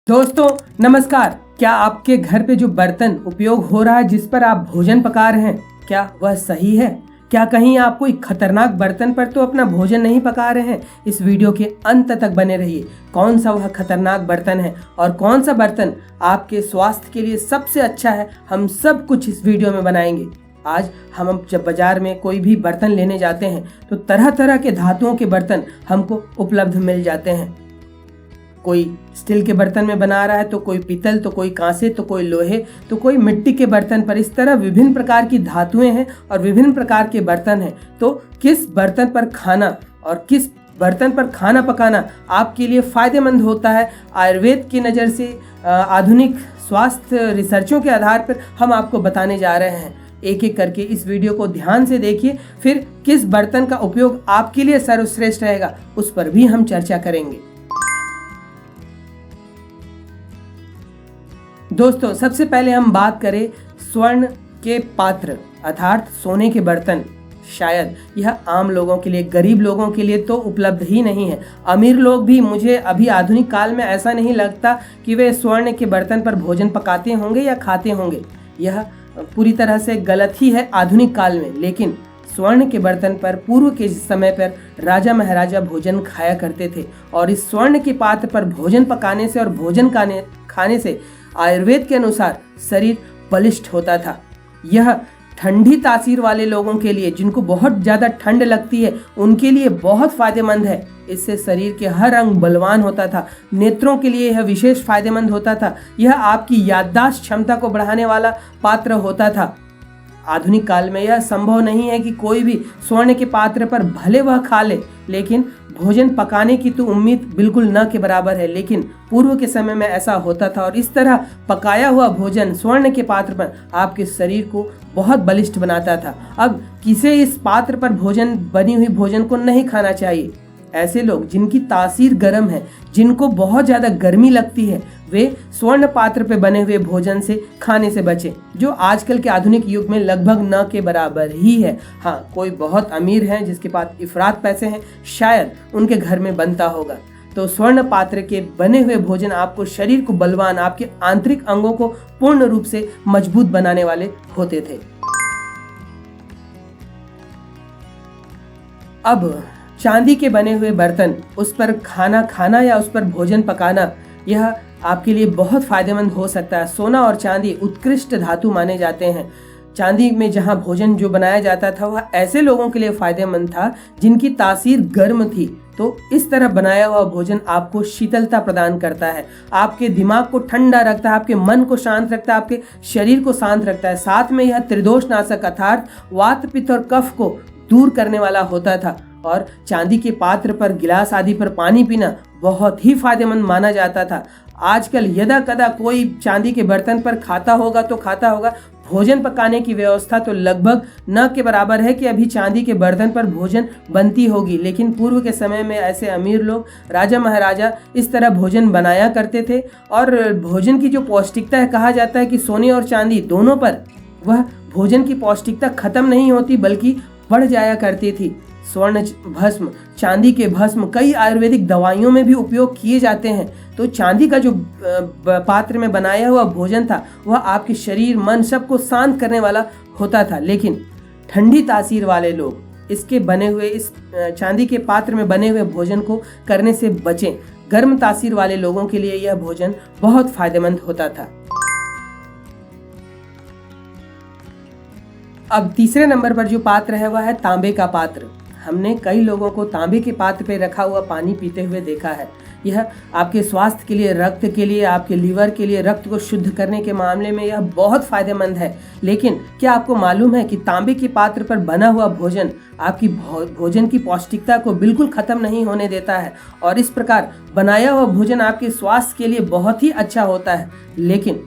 दोस्तों नमस्कार। क्या आपके घर पे जो बर्तन उपयोग हो रहा है, जिस पर आप भोजन पका रहे हैं, क्या वह सही है? क्या कहीं आप कोई खतरनाक बर्तन पर तो अपना भोजन नहीं पका रहे हैं? इस वीडियो के अंत तक बने रहिए। कौन सा वह खतरनाक बर्तन है और कौन सा बर्तन आपके स्वास्थ्य के लिए सबसे अच्छा है, हम सब कुछ इस वीडियो में बनाएंगे। आज हम जब बाजार में कोई भी बर्तन लेने जाते हैं तो तरह तरह के धातुओं के बर्तन हमको उपलब्ध मिल जाते हैं। कोई स्टील के बर्तन में बना रहा है, तो कोई पीतल, तो कोई कांसे, तो कोई लोहे, तो कोई मिट्टी के बर्तन पर। इस तरह विभिन्न प्रकार की धातुएं हैं और विभिन्न प्रकार के बर्तन हैं। तो किस बर्तन पर खाना और किस बर्तन पर खाना पकाना आपके लिए फ़ायदेमंद होता है, आयुर्वेद की नज़र से, आधुनिक स्वास्थ्य रिसर्चों के आधार पर हम आपको बताने जा रहे हैं। एक एक करके इस वीडियो को ध्यान से देखिए, फिर किस बर्तन का उपयोग आपके लिए सर्वश्रेष्ठ रहेगा उस पर भी हम चर्चा करेंगे। दोस्तों सबसे पहले हम बात करें स्वर्ण के पात्र अर्थात सोने के बर्तन। शायद यह आम लोगों के लिए, गरीब लोगों के लिए तो उपलब्ध ही नहीं है। अमीर लोग भी, मुझे अभी आधुनिक काल में ऐसा नहीं लगता कि वे स्वर्ण के बर्तन पर भोजन पकाते होंगे या खाते होंगे। यह पूरी तरह से गलत ही है आधुनिक काल में। लेकिन स्वर्ण के बर्तन पर पूर्व के समय पर राजा महाराजा भोजन खाया करते थे और इस स्वर्ण के पात्र पर भोजन पकाने से और भोजन खाने से आयुर्वेद के अनुसार शरीर बलिष्ठ होता था। यह ठंडी तासीर वाले लोगों के लिए, जिनको बहुत ज़्यादा ठंड लगती है, उनके लिए बहुत फायदेमंद है। इससे शरीर के हर अंग बलवान होता था। नेत्रों के लिए यह विशेष फायदेमंद होता था। यह आपकी याददाश्त क्षमता को बढ़ाने वाला पात्र होता था। आधुनिक काल में यह संभव नहीं है कि कोई भी स्वर्ण के पात्र पर भले वह खा ले, लेकिन भोजन पकाने की तो उम्मीद बिल्कुल न के बराबर है। लेकिन पूर्व के समय में ऐसा होता था और इस तरह पकाया हुआ भोजन स्वर्ण के पात्र पर आपके शरीर को बहुत बलिष्ठ बनाता था। अब किसे इस पात्र पर बनी हुई भोजन को नहीं खाना चाहिए? ऐसे लोग जिनकी तासीर गर्म है, जिनको बहुत ज़्यादा गर्मी लगती है, वे स्वर्ण पात्र पे बने हुए भोजन से खाने से बचें, जो आजकल के आधुनिक युग में लगभग न के बराबर ही है। हाँ, कोई बहुत अमीर हैं जिसके पास इफरात पैसे हैं, शायद उनके घर में बनता होगा। तो स्वर्ण पात्र के बने हुए भोजन आपको शरीर को बलवान, आपके आंतरिक अंगों को पूर्ण रूप से मजबूत बनाने वाले होते थे। अब चांदी के बने हुए बर्तन, उस पर खाना या उस पर भोजन पकाना, यह आपके लिए बहुत फायदेमंद हो सकता है। सोना और चांदी उत्कृष्ट धातु माने जाते हैं। चांदी में जहां भोजन जो बनाया जाता था वह ऐसे लोगों के लिए फायदेमंद था जिनकी तासीर गर्म थी। तो इस तरह बनाया हुआ भोजन आपको शीतलता प्रदान करता है, आपके दिमाग को ठंडा रखता है, आपके मन को शांत रखता है, आपके शरीर को शांत रखता है। साथ में यह त्रिदोष नाशक अर्थात वात, पित्त और कफ को दूर करने वाला होता था। और चांदी के पात्र पर गिलास आदि पर पानी पीना बहुत ही फायदेमंद माना जाता था। आजकल यदा कदा कोई चांदी के बर्तन पर खाता होगा तो खाता होगा। भोजन पकाने की व्यवस्था तो लगभग न के बराबर है कि अभी चांदी के बर्तन पर भोजन बनती होगी। लेकिन पूर्व के समय में ऐसे अमीर लोग, राजा महाराजा, इस तरह भोजन बनाया करते थे। और भोजन की जो पौष्टिकता है, कहा जाता है कि सोने और चांदी दोनों पर वह भोजन की पौष्टिकता खत्म नहीं होती बल्कि बढ़ जाया करती थी। स्वर्ण भस्म, चांदी के भस्म कई आयुर्वेदिक दवाइयों में भी उपयोग किए जाते हैं। तो चांदी का जो पात्र में बनाया हुआ भोजन था वह आपके शरीर, मन सबको शांत करने वाला होता था। लेकिन ठंडी तासीर वाले लोग इसके बने हुए, इस चांदी के पात्र में बने हुए भोजन को करने से बचें। गर्म तासीर वाले लोगों के लिए यह भोजन बहुत फायदेमंद होता था। अब तीसरे नंबर पर जो पात्र है वह है तांबे का पात्र। हमने कई लोगों को तांबे के पात्र पे रखा हुआ पानी पीते हुए देखा है। यह आपके स्वास्थ्य के लिए, रक्त के लिए, आपके लीवर के लिए, रक्त को शुद्ध करने के मामले में यह बहुत फायदेमंद है। लेकिन क्या आपको मालूम है कि तांबे के पात्र पर बना हुआ भोजन आपकी भोजन की पौष्टिकता को बिल्कुल खत्म नहीं होने देता है और इस प्रकार बनाया हुआ भोजन आपके स्वास्थ्य के लिए बहुत ही अच्छा होता है। लेकिन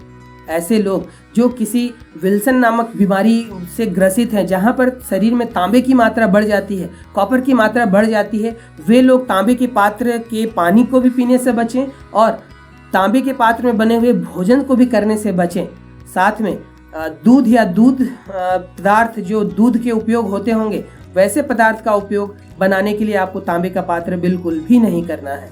ऐसे लोग जो किसी विल्सन नामक बीमारी से ग्रसित हैं, जहां पर शरीर में तांबे की मात्रा बढ़ जाती है, कॉपर की मात्रा बढ़ जाती है, वे लोग तांबे के पात्र के पानी को भी पीने से बचें और तांबे के पात्र में बने हुए भोजन को भी करने से बचें। साथ में दूध या दूध पदार्थ जो दूध के उपयोग होते होंगे वैसे पदार्थ का उपयोग बनाने के लिए आपको तांबे का पात्र बिल्कुल भी नहीं करना है।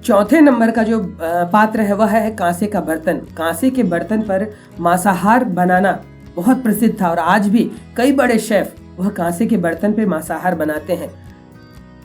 चौथे नंबर का जो पात्र है वह है कांसे का बर्तन। कांसे के बर्तन पर मांसाहार बनाना बहुत प्रसिद्ध था और आज भी कई बड़े शेफ वह कांसे के बर्तन पे मांसाहार बनाते हैं।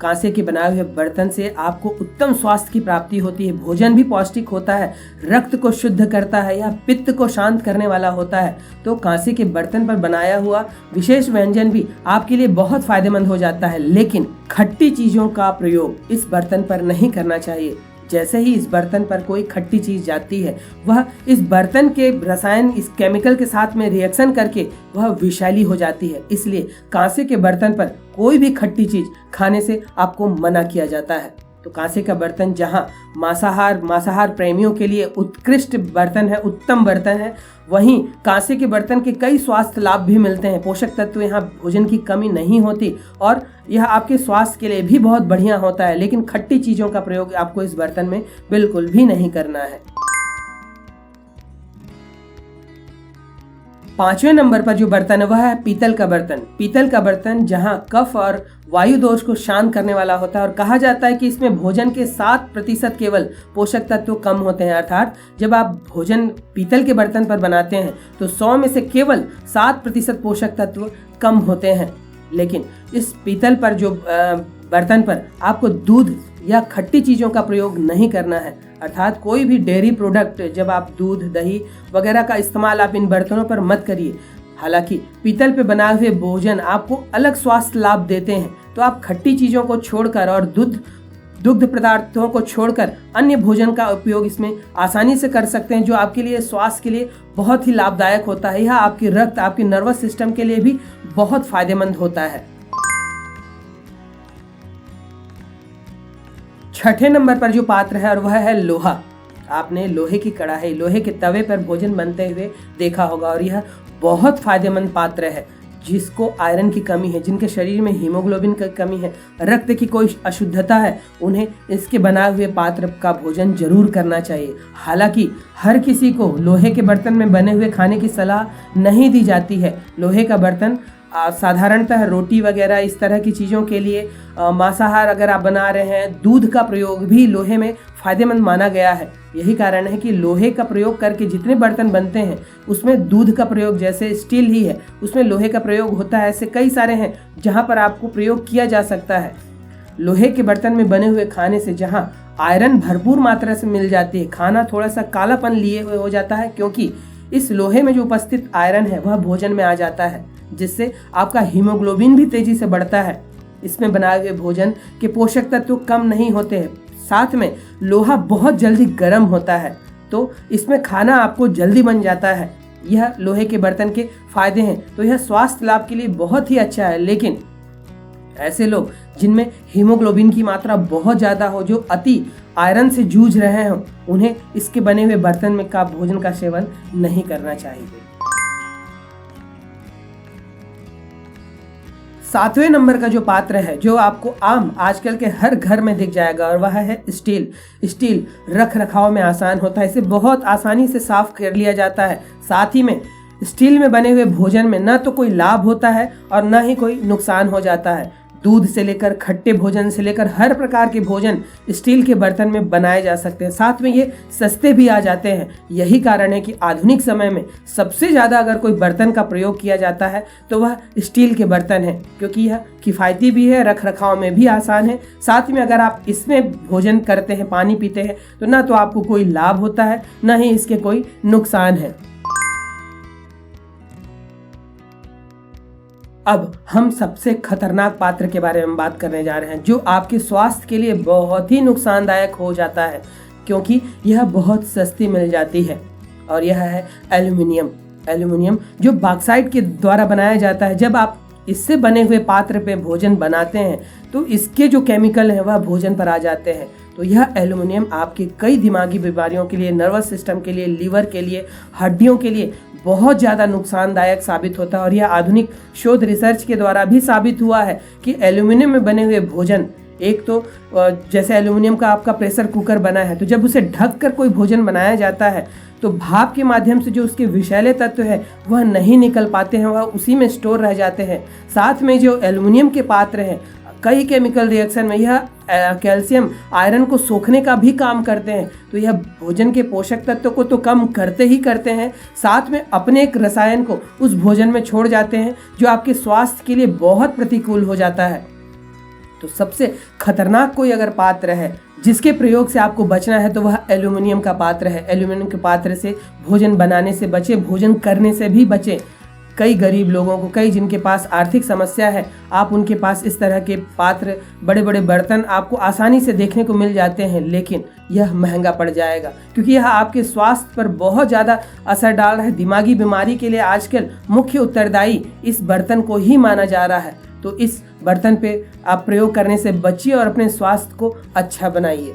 कांसे के बनाए हुए बर्तन से आपको उत्तम स्वास्थ्य की प्राप्ति होती है, भोजन भी पौष्टिक होता है, रक्त को शुद्ध करता है या पित्त को शांत करने वाला होता है। तो कांसे के बर्तन पर बनाया हुआ विशेष व्यंजन भी आपके लिए बहुत फायदेमंद हो जाता है। लेकिन खट्टी चीजों का प्रयोग इस बर्तन पर नहीं करना चाहिए। जैसे ही इस बर्तन पर कोई खट्टी चीज जाती है वह इस बर्तन के रसायन इस केमिकल के साथ में रिएक्शन करके वह विषैली हो जाती है। इसलिए कांसे के बर्तन पर कोई भी खट्टी चीज खाने से आपको मना किया जाता है। तो कांसे का बर्तन जहां मांसाहार प्रेमियों के लिए उत्कृष्ट बर्तन है, उत्तम बर्तन है, वहीं कांसे के बर्तन के कई स्वास्थ्य लाभ भी मिलते हैं। पोषक तत्व यहाँ भोजन की कमी नहीं होती और यह आपके स्वास्थ्य के लिए भी बहुत बढ़िया होता है। लेकिन खट्टी चीजों का प्रयोग आपको इस बर्तन में बिल्कुल भी नहीं करना है। पांचवें नंबर पर जो बर्तन है वह है पीतल का बर्तन। पीतल का बर्तन जहां कफ और वायु दोष को शांत करने वाला होता है और कहा जाता है कि इसमें भोजन के 7% केवल पोषक तत्व कम होते हैं। अर्थात जब आप भोजन पीतल के बर्तन पर बनाते हैं तो 100 में से केवल 7% पोषक तत्व कम होते हैं। लेकिन इस पीतल पर जो बर्तन पर आपको दूध या खट्टी चीज़ों का प्रयोग नहीं करना है। अर्थात कोई भी डेयरी प्रोडक्ट, जब आप दूध दही वगैरह का इस्तेमाल आप इन बर्तनों पर मत करिए। हालांकि पीतल पे बनाए हुए भोजन आपको अलग स्वास्थ्य लाभ देते हैं, तो आप खट्टी चीज़ों को छोड़कर और दुग्ध पदार्थों को छोड़कर अन्य भोजन का उपयोग इसमें आसानी से कर सकते हैं, जो आपके लिए स्वास्थ्य के लिए बहुत ही लाभदायक होता है। यह आपकी रक्त, आपके नर्वस सिस्टम के लिए भी बहुत फायदेमंद होता है। छठे नंबर पर जो पात्र है और वह है लोहा। आपने लोहे की कढ़ाई, लोहे के तवे पर भोजन बनते हुए देखा होगा और यह बहुत फायदेमंद पात्र है। जिसको आयरन की कमी है, जिनके शरीर में हीमोग्लोबिन की कमी है, रक्त की कोई अशुद्धता है, उन्हें इसके बनाए हुए पात्र का भोजन जरूर करना चाहिए। हालांकि हर किसी को लोहे के बर्तन में बने हुए खाने की सलाह नहीं दी जाती है। लोहे का बर्तन साधारणतः रोटी वगैरह इस तरह की चीज़ों के लिए, मांसाहार अगर आप बना रहे हैं, दूध का प्रयोग भी लोहे में फ़ायदेमंद माना गया है। यही कारण है कि लोहे का प्रयोग करके जितने बर्तन बनते हैं उसमें दूध का प्रयोग, जैसे स्टील ही है उसमें लोहे का प्रयोग होता है। ऐसे कई सारे हैं जहाँ पर आपको प्रयोग किया जा सकता है। लोहे के बर्तन में बने हुए खाने से जहाँ आयरन भरपूर मात्रा से मिल जाती है, खाना थोड़ा सा कालापन लिए हुए हो जाता है, क्योंकि इस लोहे में जो उपस्थित आयरन है वह भोजन में आ जाता है, जिससे आपका हीमोग्लोबिन भी तेजी से बढ़ता है। इसमें बनाए हुए भोजन के पोषक तत्व कम नहीं होते हैं। साथ में लोहा बहुत जल्दी गर्म होता है, तो इसमें खाना आपको जल्दी बन जाता है। यह लोहे के बर्तन के फायदे हैं, तो यह स्वास्थ्य लाभ के लिए बहुत ही अच्छा है। लेकिन ऐसे लोग जिनमें हीमोग्लोबिन की मात्रा बहुत ज़्यादा हो, जो अति आयरन से जूझ रहे हों, उन्हें इसके बने हुए बर्तन में का भोजन का सेवन नहीं करना चाहिए। सातवें नंबर का जो पात्र है, जो आपको आम आजकल के हर घर में दिख जाएगा, और वह है स्टील। स्टील रख रखाव में आसान होता है, इसे बहुत आसानी से साफ कर लिया जाता है। साथ ही में स्टील में बने हुए भोजन में न तो कोई लाभ होता है और न ही कोई नुकसान हो जाता है। दूध से लेकर खट्टे भोजन से लेकर हर प्रकार के भोजन स्टील के बर्तन में बनाए जा सकते हैं। साथ में ये सस्ते भी आ जाते हैं। यही कारण है कि आधुनिक समय में सबसे ज़्यादा अगर कोई बर्तन का प्रयोग किया जाता है तो वह स्टील के बर्तन है, क्योंकि यह किफ़ायती भी है, रख रखाव में भी आसान है। साथ में अगर आप इसमें भोजन करते हैं, पानी पीते हैं, तो ना तो आपको कोई लाभ होता है, ना ही इसके कोई नुकसान है। अब हम सबसे खतरनाक पात्र के बारे में बात करने जा रहे हैं, जो आपके स्वास्थ्य के लिए बहुत ही नुकसानदायक हो जाता है, क्योंकि यह बहुत सस्ती मिल जाती है, और यह है एल्यूमिनियम। एल्यूमिनियम जो बॉक्साइट के द्वारा बनाया जाता है। जब आप इससे बने हुए पात्र पे भोजन बनाते हैं तो इसके जो केमिकल हैं वह भोजन पर आ जाते हैं। तो यह एल्यूमिनियम आपके कई दिमागी बीमारियों के लिए, नर्वस सिस्टम के लिए, लीवर के लिए, हड्डियों के लिए बहुत ज़्यादा नुकसानदायक साबित होता है। और यह आधुनिक शोध रिसर्च के द्वारा भी साबित हुआ है कि एल्यूमिनियम में बने हुए भोजन एक तो जैसे एल्युमिनियम का आपका प्रेशर कुकर बना है, तो जब उसे ढक कर कोई भोजन बनाया जाता है तो भाप के माध्यम से जो उसके विषैले तत्व है वह नहीं निकल पाते हैं, वह उसी में स्टोर रह जाते हैं। साथ में जो एल्युमिनियम के पात्र हैं, कई केमिकल रिएक्शन में यह कैल्शियम आयरन को सोखने का भी काम करते हैं, तो यह भोजन के पोषक तत्व को तो कम करते ही करते हैं, साथ में अपने एक रसायन को उस भोजन में छोड़ जाते हैं जो आपके स्वास्थ्य के लिए बहुत प्रतिकूल हो जाता है। तो सबसे खतरनाक कोई अगर पात्र है जिसके प्रयोग से आपको बचना है तो वह एल्युमिनियम का पात्र है। एल्युमिनियम के पात्र से भोजन बनाने से बचें, भोजन करने से भी बचें। कई गरीब लोगों को, कई जिनके पास आर्थिक समस्या है, आप उनके पास इस तरह के पात्र, बड़े बड़े बर्तन आपको आसानी से देखने को मिल जाते हैं, लेकिन यह महंगा पड़ जाएगा क्योंकि यह आपके स्वास्थ्य पर बहुत ज़्यादा असर डाल रहा है। दिमागी बीमारी के लिए आजकल मुख्य उत्तरदायी इस बर्तन को ही माना जा रहा है। तो इस बर्तन पे आप प्रयोग करने से बचिए और अपने स्वास्थ्य को अच्छा बनाइए।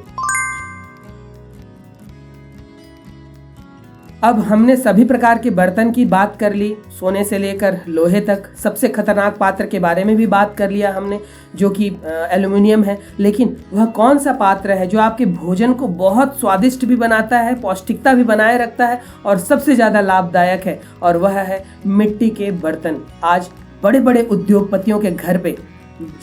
अब हमने सभी प्रकार के बर्तन की बात कर ली, सोने से लेकर लोहे तक। सबसे खतरनाक पात्र के बारे में भी बात कर लिया हमने, जो कि एल्युमिनियम है। लेकिन वह कौन सा पात्र है जो आपके भोजन को बहुत स्वादिष्ट भी बनाता है, पौष्टिकता भी बनाए रखता है और सबसे ज़्यादा लाभदायक है, और वह है मिट्टी के बर्तन। आज बड़े बड़े उद्योगपतियों के घर पे,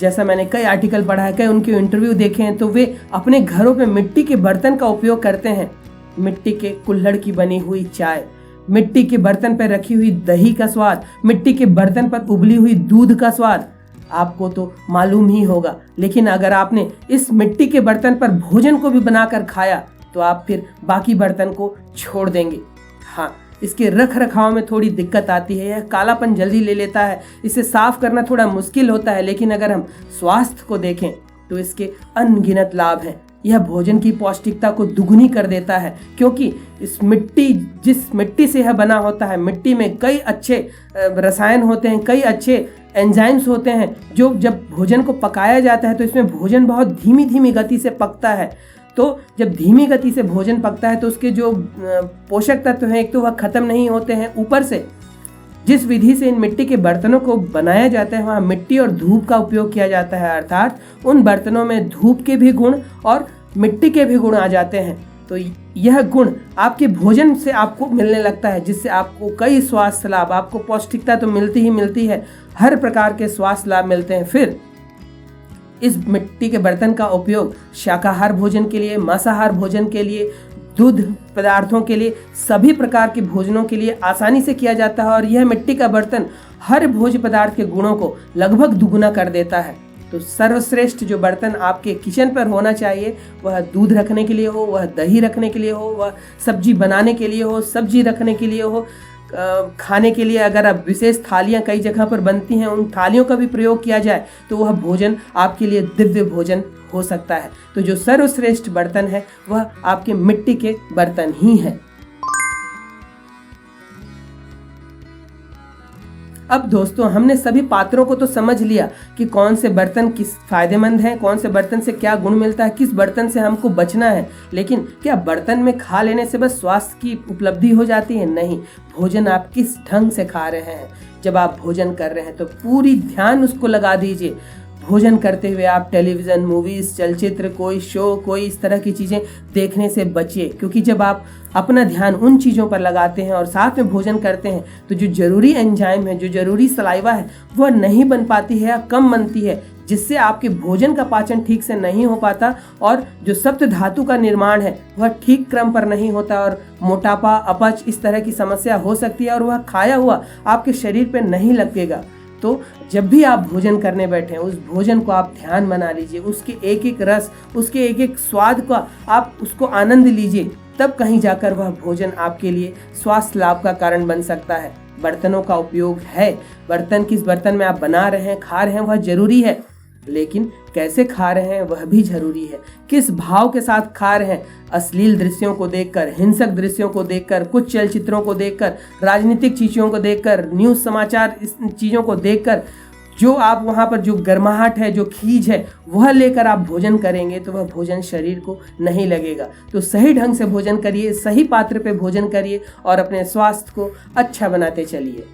जैसा मैंने कई आर्टिकल पढ़ा है, कई उनके इंटरव्यू देखे हैं, तो वे अपने घरों पे मिट्टी के बर्तन का उपयोग करते हैं। मिट्टी के कुल्हड़ की बनी हुई चाय, मिट्टी के बर्तन पर रखी हुई दही का स्वाद, मिट्टी के बर्तन पर उबली हुई दूध का स्वाद आपको तो मालूम ही होगा। लेकिन अगर आपने इस मिट्टी के बर्तन पर भोजन को भी बनाकर खाया तो आप फिर बाकी बर्तन को छोड़ देंगे। हाँ, इसके रख रखाव में थोड़ी दिक्कत आती है, यह कालापन जल्दी ले लेता है, इसे साफ करना थोड़ा मुश्किल होता है। लेकिन अगर हम स्वास्थ्य को देखें तो इसके अनगिनत लाभ हैं। यह भोजन की पौष्टिकता को दुगुनी कर देता है, क्योंकि जिस मिट्टी से यह बना होता है, मिट्टी में कई अच्छे रसायन होते हैं, कई अच्छे एंजाइम्स होते हैं, जो जब भोजन को पकाया जाता है तो इसमें भोजन बहुत धीमी धीमी गति से पकता है। तो जब धीमी गति से भोजन पकता है तो उसके जो पोषक तत्व हैं, एक तो वह खत्म नहीं होते हैं, ऊपर से जिस विधि से इन मिट्टी के बर्तनों को बनाया जाता है वहाँ मिट्टी और धूप का उपयोग किया जाता है, अर्थात उन बर्तनों में धूप के भी गुण और मिट्टी के भी गुण आ जाते हैं। तो यह गुण आपके भोजन से आपको मिलने लगता है, जिससे आपको कई स्वास्थ्य लाभ, आपको पौष्टिकता तो मिलती ही मिलती है, हर प्रकार के स्वास्थ्य लाभ मिलते हैं। फिर इस मिट्टी के बर्तन का उपयोग शाकाहार भोजन के लिए, मांसाहार भोजन के लिए, दूध पदार्थों के लिए, सभी प्रकार के भोजनों के लिए आसानी से किया जाता है। और यह मिट्टी का बर्तन हर भोज्य पदार्थ के गुणों को लगभग दुगुना कर देता है। तो सर्वश्रेष्ठ जो बर्तन आपके किचन पर होना चाहिए, वह दूध रखने के लिए हो, वह दही रखने के लिए हो, वह सब्जी बनाने के लिए हो, सब्जी रखने के लिए हो, खाने के लिए अगर आप विशेष थालियां कई जगह पर बनती हैं, उन थालियों का भी प्रयोग किया जाए तो वह भोजन आपके लिए दिव्य भोजन हो सकता है। तो जो सर्वश्रेष्ठ बर्तन है वह आपके मिट्टी के बर्तन ही हैं। अब दोस्तों, हमने सभी पात्रों को तो समझ लिया कि कौन से बर्तन किस फायदेमंद हैं, कौन से बर्तन से क्या गुण मिलता है, किस बर्तन से हमको बचना है। लेकिन क्या बर्तन में खा लेने से बस स्वास्थ्य की उपलब्धि हो जाती है? नहीं, भोजन आप किस ढंग से खा रहे हैं। जब आप भोजन कर रहे हैं तो पूरी ध्यान उसको लगा दीजिए। भोजन करते हुए आप टेलीविज़न, मूवीज़, चलचित्र, कोई शो, कोई इस तरह की चीज़ें देखने से बचिए, क्योंकि जब आप अपना ध्यान उन चीज़ों पर लगाते हैं और साथ में भोजन करते हैं तो जो ज़रूरी एंजाइम है, जो ज़रूरी सलाइवा है, वह नहीं बन पाती है या कम बनती है, जिससे आपके भोजन का पाचन ठीक से नहीं हो पाता और जो सप्त धातु का निर्माण है वह ठीक क्रम पर नहीं होता और मोटापा, अपच, इस तरह की समस्या हो सकती है और वह खाया हुआ आपके शरीर पर नहीं लगेगा। तो जब भी आप भोजन करने बैठे, उस भोजन को आप ध्यान बना लीजिए, उसके एक एक रस, उसके एक एक स्वाद का आप उसको आनंद लीजिए, तब कहीं जाकर वह भोजन आपके लिए स्वास्थ्य लाभ का कारण बन सकता है। बर्तनों का उपयोग है, बर्तन किस बर्तन में आप बना रहे हैं, खा रहे हैं, वह जरूरी है, लेकिन कैसे खा रहे हैं वह भी जरूरी है। किस भाव के साथ खा रहे हैं, अश्लील दृश्यों को देखकर, हिंसक दृश्यों को देखकर, कुछ चलचित्रों को देखकर, राजनीतिक चीज़ों को देखकर, न्यूज़ समाचार इस चीज़ों को देखकर, जो आप वहाँ पर जो गर्माहट है, जो खीज है, वह लेकर आप भोजन करेंगे तो वह भोजन शरीर को नहीं लगेगा। तो सही ढंग से भोजन करिए, सही पात्र पे भोजन करिए और अपने स्वास्थ्य को अच्छा बनाते चलिए।